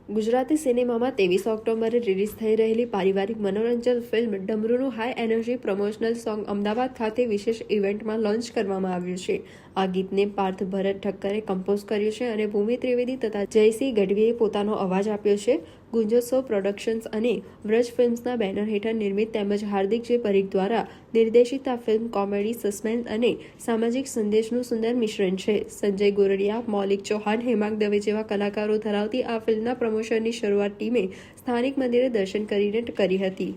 ગુજરાતી સિનેમામાં 23 ઓક્ટોબરે રિલીઝ થઈ રહેલી પારિવારિક મનોરંજન ફિલ્મ ડમરૂનું high energy promotional song Ahmedabad ખાતે વિશેષ ઇવેન્ટમાં લોન્ચ કરવામાં આવ્યું છે. આ ગીતને પાર્થ ભરત ઠક્કરે કમ્પોઝ કર્યું છે અને ભૂમિ ત્રિવેદી તથા જયસિંહ ગઢવીએ પોતાનો અવાજ આપ્યો છે. ગુંજોત્સવ પ્રોડક્શન્સ અને વ્રજ ફિલ્મ્સના બેનર હેઠળ નિર્મિત તેમજ હાર્દિક જે પરીખ દ્વારા નિર્દેશિત આ ફિલ્મ કોમેડી, સસ્પેન્સ અને સામાજિક સંદેશનું સુંદર મિશ્રણ છે. સંજય ગોરડિયા, મૌલિક ચૌહાણ, હેમાંગ દવે જેવા કલાકારો ધરાવતી આ ફિલ્મના પ્રમોશનની શરૂઆત ટીમે સ્થાનિક મંદિરે દર્શન કરીને કરી હતી.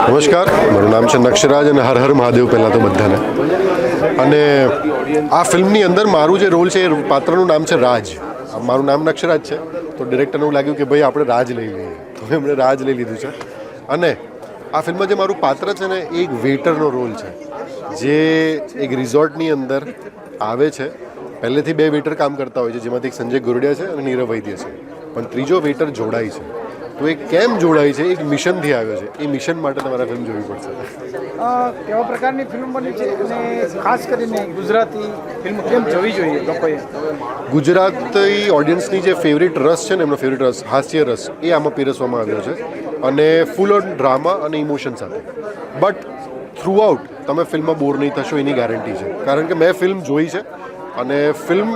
નમસ્કાર, મારું નામ છે નક્ષરાજ અને હર હર મહાદેવ પહેલાં તો બધાને. અને આ ફિલ્મની અંદર મારું જે રોલ છે એ પાત્રનું નામ છે રાજ. મારું નામ નક્ષરાજ છે, તો ડિરેક્ટરને એવું લાગ્યું કે ભાઈ આપણે રાજ લઈ લઈએ, તો એમણે રાજ લઈ લીધું છે. અને આ ફિલ્મમાં જે મારું પાત્ર છે ને એ એક વેઇટરનો રોલ છે, જે એક રિઝોર્ટની અંદર આવે છે. પહેલેથી 2 વેઇટર કામ કરતા હોય છે, જેમાંથી એક સંજય ગોરડિયા છે અને નીરવ વૈદ્ય છે, પણ ત્રીજો વેઇટર જોડાય છે. તો એ કેમ જોડાય છે? એક મિશનથી આવ્યો છે. એ મિશન માટે તમારે ફિલ્મ જોવી પડશે. કેવા પ્રકારની ફિલ્મ બની છે અને ખાસ કરીને ગુજરાતી ફિલ્મ કેમ જોવી જોઈએ લોકોએ? ગુજરાતી ઓડિયન્સની જે ફેવરિટ રસ છે ને, એમનો ફેવરિટ રસ હાસ્ય રસ, એ આમાં પીરસવામાં આવ્યો છે. અને ફૂલ ઓન ડ્રામા અને ઇમોશન સાથે. બટ થ્રુ આઉટ તમે ફિલ્મમાં બોર નહીં થશો એની ગેરંટી છે, કારણ કે મેં ફિલ્મ જોઈ છે. અને ફિલ્મ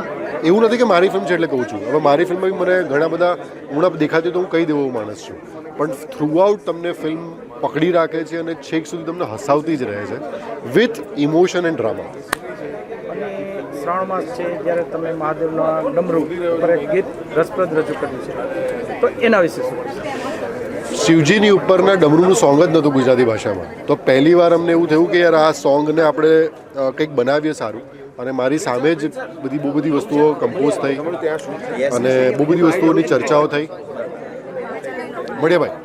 એવું નથી કે મારી ફિલ્મ છે એટલે કહું છું. હવે મારી ફિલ્મમાં બી મને ઘણા બધા ઉણપ દેખાતી તો હું કહી દેવો માણસ છું, પણ થ્રુ આઉટ તમને ફિલ્મ પકડી રાખે છે અને છેક સુધી તમને હસાવતી જ રહે છે, વિથ ઇમોશન એન્ડ ડ્રામા. અને શ્રાવણ માસ છે, જ્યારે તમે મહાદેવના ડમરૂ ઉપર એક ગીત રસપ્રદ રજૂ કર્યું છે, તો એના વિશે શું? શિવજીની ઉપરના ડમરૂનું સોંગ જ નહોતું ગુજરાતી ભાષામાં. તો પહેલી વાર અમને એવું થયું કે યાર આ સોંગને આપણે કંઈક બનાવીએ સારું. અને મારી સામે જ બહુ બધી વસ્તુઓ કમ્પોઝ થઈ અને બહુ બધી વસ્તુઓની ચર્ચાઓ થઈ. મળ્યા ભાઈ.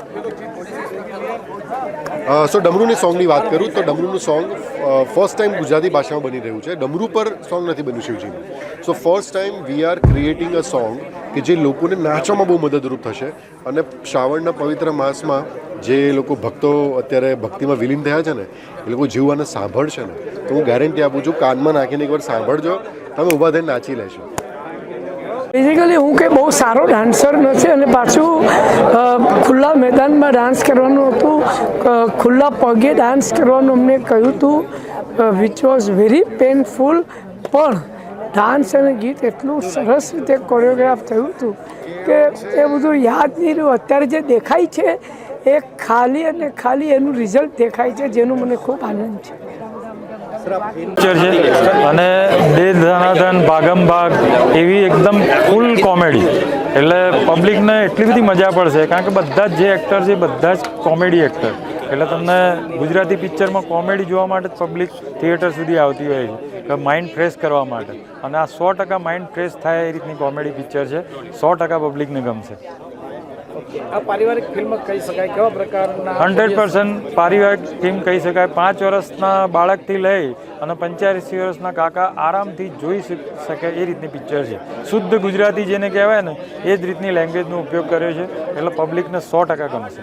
સો ડમરૂની સોંગની વાત કરું તો ડમરૂનું સોંગ ફર્સ્ટ ટાઈમ ગુજરાતી ભાષામાં બની રહ્યું છે. ડમરૂ પર સોંગ નથી બન્યું શિવજીનું. So first time we are creating a song કે જે લોકોને નાચવામાં બહુ મદદરૂપ થશે. અને શ્રાવણના પવિત્ર માસમાં જે લોકો ભક્તો અત્યારે ભક્તિમાં વિલીન થયા છે ને, એ લોકો જીવવાને સાંભળશે ને, તો હું ગેરંટી આપું છું, કાનમાં નાખીને એકવાર સાંભળજો, તમે ઊભા થઈને નાચી લેશો. બેઝિકલી હું કે બહુ સારો ડાન્સર નથી અને પાછું ખુલ્લા મેદાનમાં ડાન્સ કરવાનું હતું, ખુલ્લા પગે ડાન્સ કરવાનું અમને કહ્યું હતું, વિચ વોઝ વેરી પેનફુલ. પણ ડાન્સ અને ગીત એટલું સરસ રીતે કોરિયોગ્રાફ થયું હતું કે એ બધું યાદ નહીં રહ્યું. અત્યારે જે દેખાય છે એ ખાલી અને ખાલી એનું રિઝલ્ટ દેખાય છે, જેનું મને ખૂબ આનંદ છે. અને દે ધનાધન ભાગમ ભાગ એવી એકદમ ફૂલ કોમેડી, એટલે પબ્લિકને એટલી બધી મજા પડશે, કારણ કે બધા જ જે એક્ટર છે બધા જ કોમેડી એક્ટર, એટલે તમને ગુજરાતી પિક્ચરમાં કોમેડી જોવા માટે જ પબ્લિક થિયેટર સુધી આવતી હોય છે, માઇન્ડ ફ્રેશ કરવા માટે. અને આ 100% માઇન્ડ ફ્રેશ થાય એ રીતની કોમેડી પિક્ચર છે. 100% પબ્લિકને ગમશે. આ પારિવારિક ફિલ્મ કહી શકાય? કેવા પ્રકારના? 100% પારિવારિક ફિલ્મ કહી શકાય. 5 વર્ષના બાળકથી લઈ અને 85 વર્ષના કાકા આરામથી જોઈ શકે એ રીતની પિક્ચર છે. શુદ્ધ ગુજરાતી જેને કહેવાય ને, એ જ રીતની લેંગ્વેજનો ઉપયોગ કર્યો છે, એટલે પબ્લિકને 100% ગમશે.